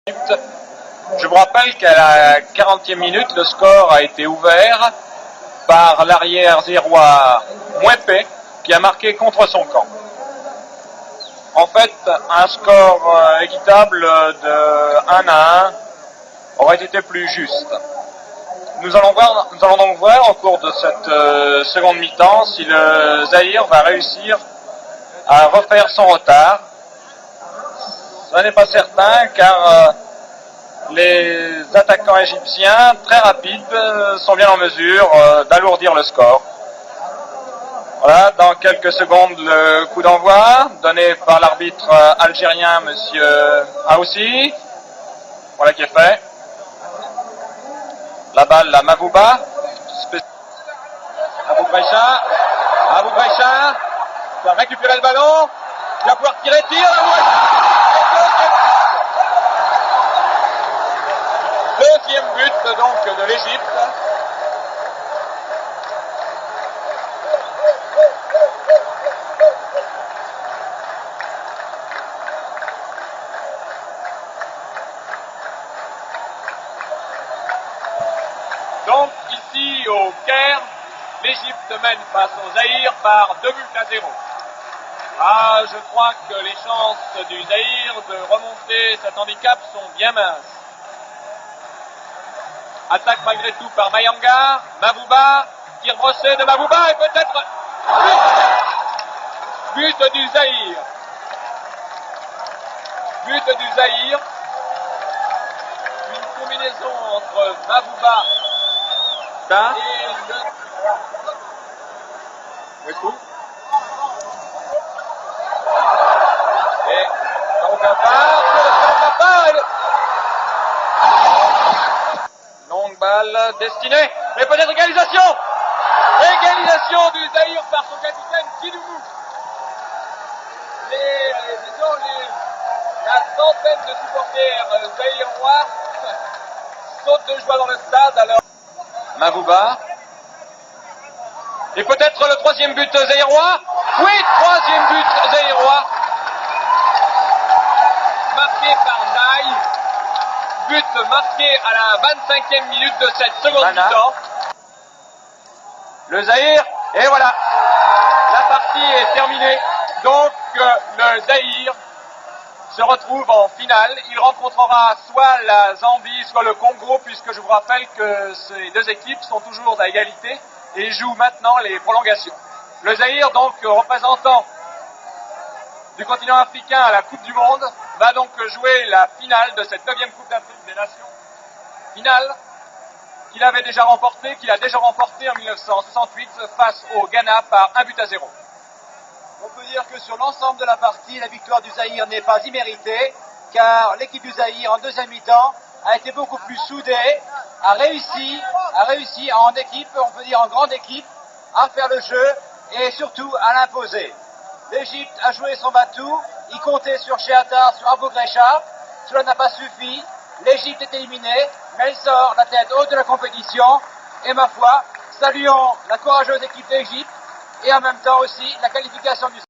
Je vous rappelle qu'à la 40e minute, le score a été ouvert par l'arrière zérois Mouepé, qui a marqué contre son camp. En fait, un score équitable de 1-1 aurait été plus juste. Nous allons donc voir au cours de cette seconde mi-temps si le Zaïre va réussir à refaire son retard. Ce n'est pas certain car les attaquants égyptiens, très rapides, sont bien en mesure d'alourdir le score. Voilà, dans quelques secondes, le coup d'envoi donné par l'arbitre algérien, monsieur Aoussi. Voilà qui est fait. La balle à Mavouba. Abou Brecha qui va récupérer le ballon, qui va pouvoir tirer, Deuxième but donc de l'Égypte. Donc ici au Caire, l'Égypte mène face au Zaïre par 2-0. Ah, je crois que les chances du Zaïre de remonter cet handicap sont bien minces. Attaque malgré tout par Mayanga, Mavouba, tir brossé de Mavouba et peut-être but du Zaïre. But du Zaïre. Une combinaison entre Mavouba et le... Westou. Et aucun part, longue balle destinée, mais peut-être égalisation. Égalisation du Zaïre par son capitaine Kidoumou. La centaine de supporters zaïrois sautent de joie dans le stade. Alors Mavouba. Et peut-être le troisième but zaïrois. Oui, troisième but zaïrois. Marqué par Naï. But marqué à la 25e minute de cette seconde mi-temps. Le Zaïre, et voilà, la partie est terminée. Donc le Zaïre se retrouve en finale. Il rencontrera soit la Zambie, soit le Congo, puisque je vous rappelle que ces deux équipes sont toujours à égalité et jouent maintenant les prolongations. Le Zaïre, donc représentant du continent africain à la Coupe du Monde, va donc jouer la finale de cette 9e Coupe d'Afrique des Nations. Finale qu'il a déjà remportée en 1968 face au Ghana par 1-0. On peut dire que sur l'ensemble de la partie, la victoire du Zaïre n'est pas imméritée, car l'équipe du Zaïre en deuxième mi-temps a été beaucoup plus soudée, a réussi en équipe, on peut dire en grande équipe, à faire le jeu et surtout à l'imposer. L'Égypte a joué son batou, il comptait sur Cheatar, sur Abou Brecha, cela n'a pas suffi, l'Égypte est éliminée, mais elle sort la tête haute de la compétition, et ma foi, saluons la courageuse équipe d'Égypte, et en même temps aussi la qualification du